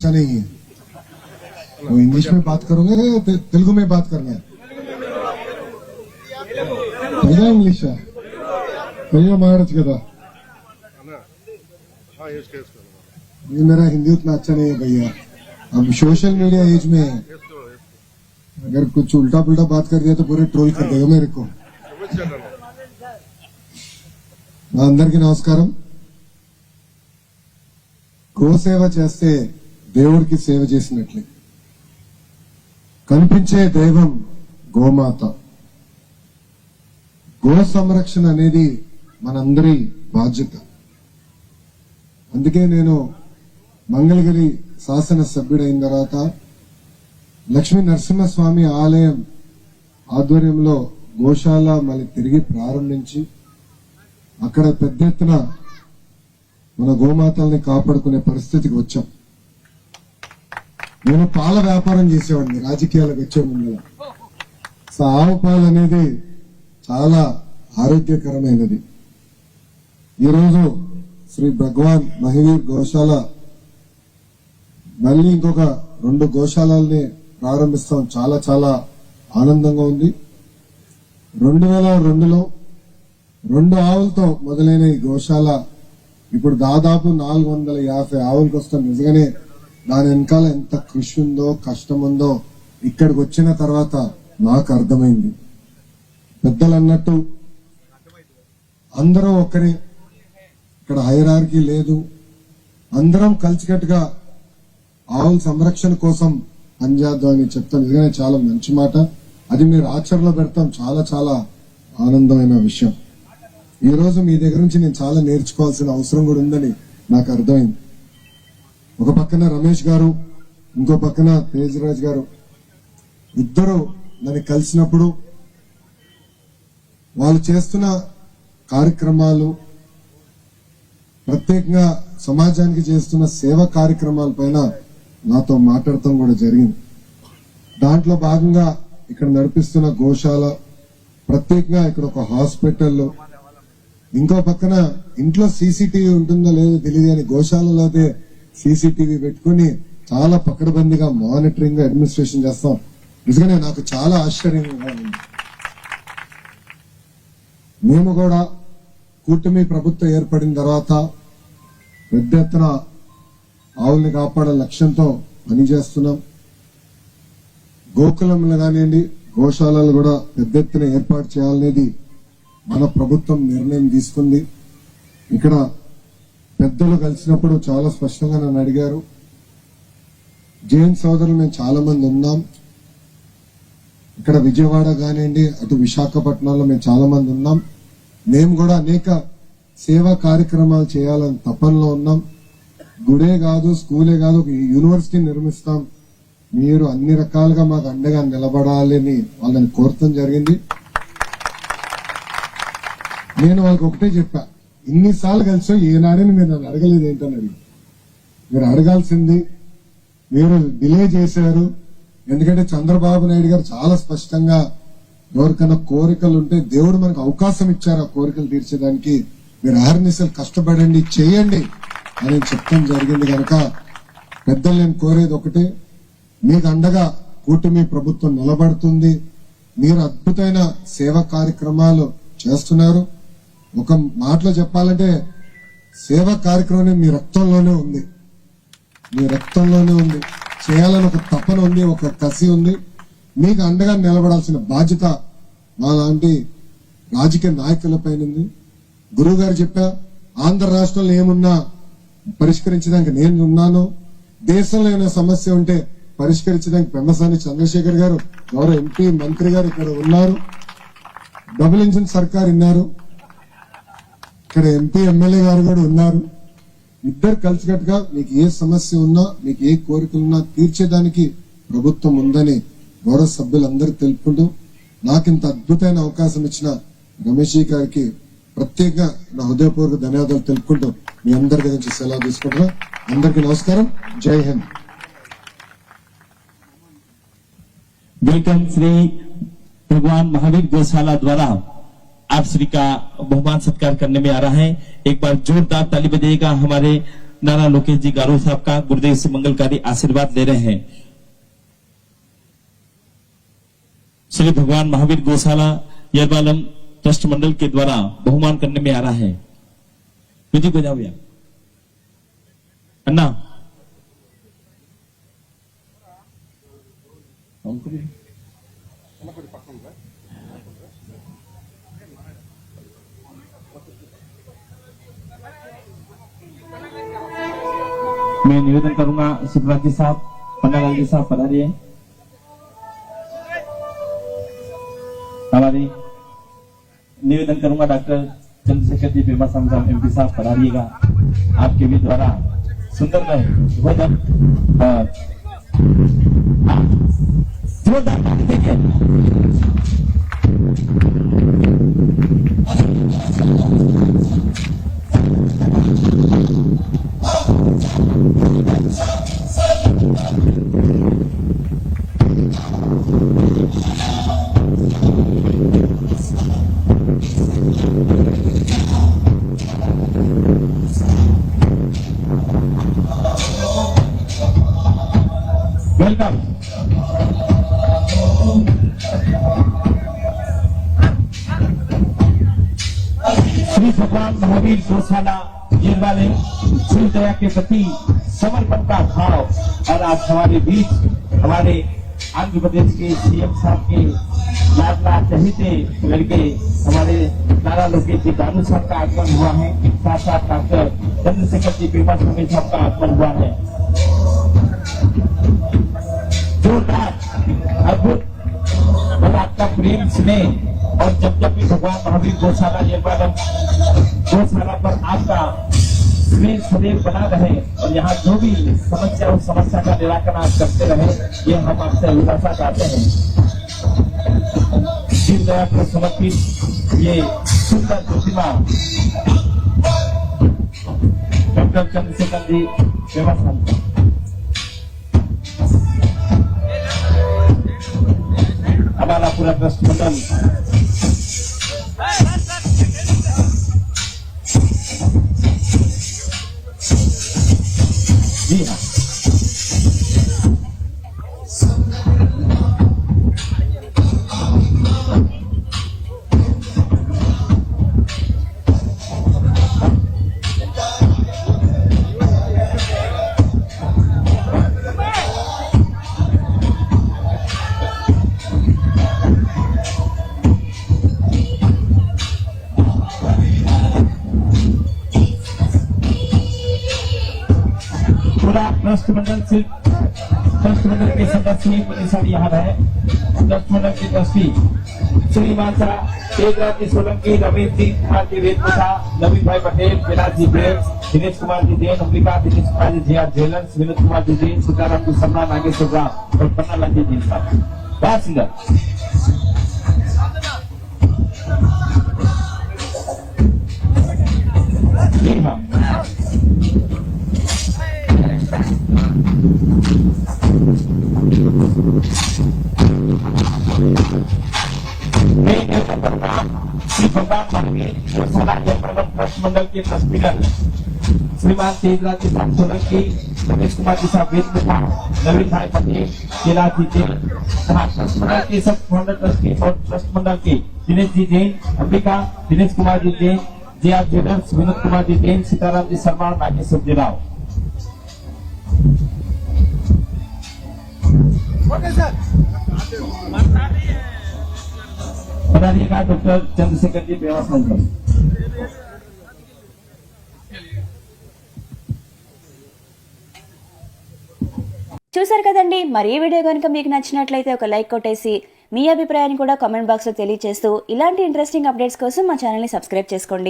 अच्छा नहीं है, वो इंग्लिश में बात करोगे तेलुगु में बात करना है भैया इंग्लिश है भैया मारच कदा ये मेरा हिंदी उतना अच्छा नहीं है भैया। अब सोशल मीडिया एज में है, अगर कुछ उल्टा पुल्टा बात कर दिया तो पूरे ट्रोल कर देगा मेरे को। అందరికీ నమస్కారం। గోసేవ చేస్తే దేవుడికి సేవ చేసినట్లే, కనిపించే దైవం గోమాత। గో సంరక్షణ అనేది మనందరి బాధ్యత। అందుకే నేను మంగళగిరి శాసన సభ్యుడైన తర్వాత లక్ష్మీ నరసింహస్వామి ఆలయం ఆధ్వర్యంలో గోశాల మళ్ళీ తిరిగి ప్రారంభించి అక్కడ పెద్ద ఎత్తున మన గోమాతల్ని కాపాడుకునే పరిస్థితికి వచ్చాం। నేను పాల వ్యాపారం చేసేవాడిని రాజకీయాలకు వచ్చే ముందు। ఆవు పాలు అనేది చాలా ఆరోగ్యకరమైనది। ఈరోజు శ్రీ భగవాన్ మహివీర్ గోశాల మళ్ళీ ఇంకొక 2 గోశాలని ప్రారంభిస్తాం। చాలా చాలా ఆనందంగా ఉంది। 2002లో 2 ఆవులతో మొదలైన ఈ గోశాల ఇప్పుడు దాదాపు 450 ఆవులకు వస్తాం। నిజంగానే దాని వెనకాల ఎంత కృషి ఉందో కష్టం ఉందో ఇక్కడికి వచ్చిన తర్వాత నాకు అర్థమైంది। పెద్దలు అన్నట్టు అందరూ ఒక్కరే, ఇక్కడ హైరార్కీ లేదు, అందరం కలిసికట్టుగా ఆవుల సంరక్షణ కోసం పనిచేద్దాం అని చెప్తాను। నిజంగానే చాలా మంచి మాట, అది మీరు ఆచరణలో పెడతాం, చాలా చాలా ఆనందమైన విషయం। ఈ రోజు మీ దగ్గర నుంచి నేను చాలా నేర్చుకోవాల్సిన అవసరం కూడా ఉందని నాకు అర్థమైంది। ఒక పక్కన రమేష్ గారు, ఇంకో పక్కన తేజరాజ్ గారు, ఇద్దరు నన్ను కలిసినప్పుడు వాళ్ళు చేస్తున్న కార్యక్రమాలు, ప్రత్యేకంగా సమాజానికి చేస్తున్న సేవా కార్యక్రమాల పైన నాతో మాట్లాడటం కూడా జరిగింది। దాంట్లో భాగంగా ఇక్కడ నడిపిస్తున్న గోశాల, ప్రత్యేకంగా ఇక్కడ ఒక హాస్పిటల్, ఇంకో పక్కన ఇంట్లో సీసీటీవీ ఉంటుందో లేదో తెలియదు కానీ గోశాలలో అయితే సీసీటీవీ పెట్టుకుని చాలా పకడ్బందీగా మానిటరింగ్ అడ్మినిస్ట్రేషన్ చేస్తాం। నిజంగానే నాకు చాలా ఆశ్చర్యంగా ఉంది। మేము కూడా కూటమి ప్రభుత్వం ఏర్పడిన తర్వాత పెద్ద ఎత్తున ఆవుల్ని కాపాడే లక్ష్యంతో పనిచేస్తున్నాం। గోకులంలో కానివ్వండి, గోశాలలు కూడా పెద్ద ఎత్తున ఏర్పాటు చేయాలనేది మన ప్రభుత్వం నిర్ణయం తీసుకుంది। ఇక్కడ పెద్దలు కలిసినప్పుడు చాలా స్పష్టంగా నన్ను అడిగారు। జైన్ సోదరులు మేము చాలా మంది ఉన్నాం, ఇక్కడ విజయవాడ కానివ్వండి, అటు విశాఖపట్నంలో మేము చాలా మంది ఉన్నాం, మేము కూడా అనేక సేవా కార్యక్రమాలు చేయాలని తపనలో ఉన్నాం। గుడే కాదు, స్కూలే కాదు, ఒక యూనివర్సిటీ నిర్మిస్తాం, మీరు అన్ని రకాలుగా మాకు అండగా నిలబడాలని వాళ్ళని కోరటం జరిగింది। నేను వాళ్ళకి ఒకటే చెప్పా, ఇన్నిసార్లు కలిసో ఏనాడని మీరు నన్ను అడగలేదు ఏంటని అడిగి, మీరు అడగాల్సింది, మీరు డిలే చేశారు। ఎందుకంటే చంద్రబాబు నాయుడు గారు చాలా స్పష్టంగా ఎవరికైనా కోరికలు ఉంటే దేవుడు మనకు అవకాశం ఇచ్చారు, ఆ కోరికలు తీర్చేదానికి మీరు అహర్నిశలు కష్టపడండి, చేయండి అని చెప్పడం జరిగింది। కనుక పెద్దలు నేను కోరేది ఒకటే, మీకు అండగా కూటమి ప్రభుత్వం నిలబడుతుంది। మీరు అద్భుతమైన సేవా కార్యక్రమాలు చేస్తున్నారు। ఒక మాటలో చెప్పాలంటే సేవా కార్యక్రమం మీ రక్తంలోనే ఉంది, మీ రక్తంలోనే ఉంది, చేయాలని ఒక తపన ఉంది, ఒక కసి ఉంది। మీకు అండగా నిలబడాల్సిన బాధ్యత మా లాంటి రాజకీయ నాయకులపైన ఉంది। గురువు గారు చెప్పా, ఆంధ్ర రాష్ట్రంలో ఏమున్నా పరిష్కరించడానికి నేను ఉన్నాను, దేశంలో ఏమైనా సమస్య ఉంటే పరిష్కరించడానికి పెమ్మసాని చంద్రశేఖర్ గారు, గౌరవ ఎంపీ మంత్రి గారు ఇక్కడ ఉన్నారు, డబుల్ ఇంజిన్ సర్కార్ ఉన్నారు, ఇక్కడ ఎంపీ ఎమ్మెల్యే గారు కూడా ఉన్నారు। ఇద్దరు కలిసికట్టుగా మీకు ఏ సమస్య ఉన్నా, మీకు ఏ కోరికలున్నా తీర్చేదానికి ప్రభుత్వం ఉందని గౌరవ సభ్యులందరూ తెలుపుకుంటూ, నాకు ఇంత అద్భుతమైన అవకాశం ఇచ్చిన రమేష్ గారికి ప్రత్యేకంగా నా హృదయపూర్వక ధన్యవాదాలు తెలుపుకుంటూ మీ అందరి గురించి సెలవు తీసుకుంటున్నా। అందరికీ నమస్కారం, జై హింద్। वेलकम श्री भगवान महावीर गौशाला द्वारा आप श्री का बहुमान सत्कार करने में आ रहा है। एक बार जोरदार ताली बजाइएगा हमारे नाना लोकेश जी गारो साहब का गुरुदेव से मंगलकारी आशीर्वाद ले रहे हैं। श्री भगवान महावीर गौशाला यरबालम ट्रस्ट मंडल के द्वारा बहुमान करने में आ रहा है। विधि को जाओ भैया अन्ना मैं निवेदन करूंगा शिवराज जी साहब, पन्नालाल जी साहब पधारिए। हमारी निवेदन करूंगा डॉक्टर चंद्रशेखर जी पेमा साहब एमपी साहब पधारिएगा। आपके भी द्वारा सुंदर भोजन जोरदार ताली दीजिए। वेलकम। श्री भगवान महावीर गौशाला वाले शिव दया के प्रति समर्पण का भाव और आज हमारे बीच हमारे आंध्र प्रदेश के सीएम साहब के लाडला चहेते लड़के हमारे नाना लोकेश जी गारू साहब का आगमन हुआ है। साथ साथ डॉक्टर चंद्रशेखर जी पेमा साहब का आगमन हुआ है। जोरदार अद्भुत और आपका प्रेम स्नेह और जब भी भगवान महावीर गौशाला गौशाला पर आपका स्नेह सदैव बना रहे और यहाँ जो भी समस्या उस समस्या का निराकरण करते रहे, ये हम आपसे अभिलाषा चाहते हैं। शिव दया को समर्पित ये सुंदर प्रतिमा डॉक्टर चंद्रशेखर जी व्यवस्था हमारा पूरा ट्रस्ट मंडल जी हाँ ट्रस्ट मंडल के सदस्य परिषद यहाँ है। ट्रस्ट मंडल के ट्रस्टी श्रीमान तेजराज सोलंकी, रमेश जी कुमार जी वेदपुरा, नवीन भाई पटेल, विलास जी देव, Dinesh Kumar ji then, Ambika Dinesh Kumar ji GR jailers, Vinod Kumar ji then, Sitaram ji सम्राट, नागेश्वर राम और पन्नालाल जी देन साहब। बहुत सुंदर। जी हाँ मंडल के ट्रस्टी श्रीमान तेजराज सोलंकी, दिनेश कुमार जी साहब वेदपुरा, नवीन भाई पटेल, कैलाश जी जैन, ट्रस्ट मंडल के सब फाउंडर ट्रस्टी और ट्रस्ट मंडल के दिनेश जी जैन, अंबिका दिनेश कुमार जी जैन, जीआर जेलर्स, विनोद कुमार जी जैन, सीताराम जी शर्मा, नागेश्वर जी राव। पधारिएगा डॉक्टर चंद्रशेखर जी व्यवस्था చూసారు కదండి। మరి ఈ వీడియో కనుక మీకు నచ్చినట్లయితే ఒక లైక్ కొట్టేసి మీ అభిప్రాయాన్ని కూడా కామెంట్ బాక్స్ లో తెలియజేస్తూ ఇలాంటి ఇంట్రెస్టింగ్ అప్డేట్స్ కోసం మా ఛానల్ ని సబ్స్క్రైబ్ చేసుకోండి।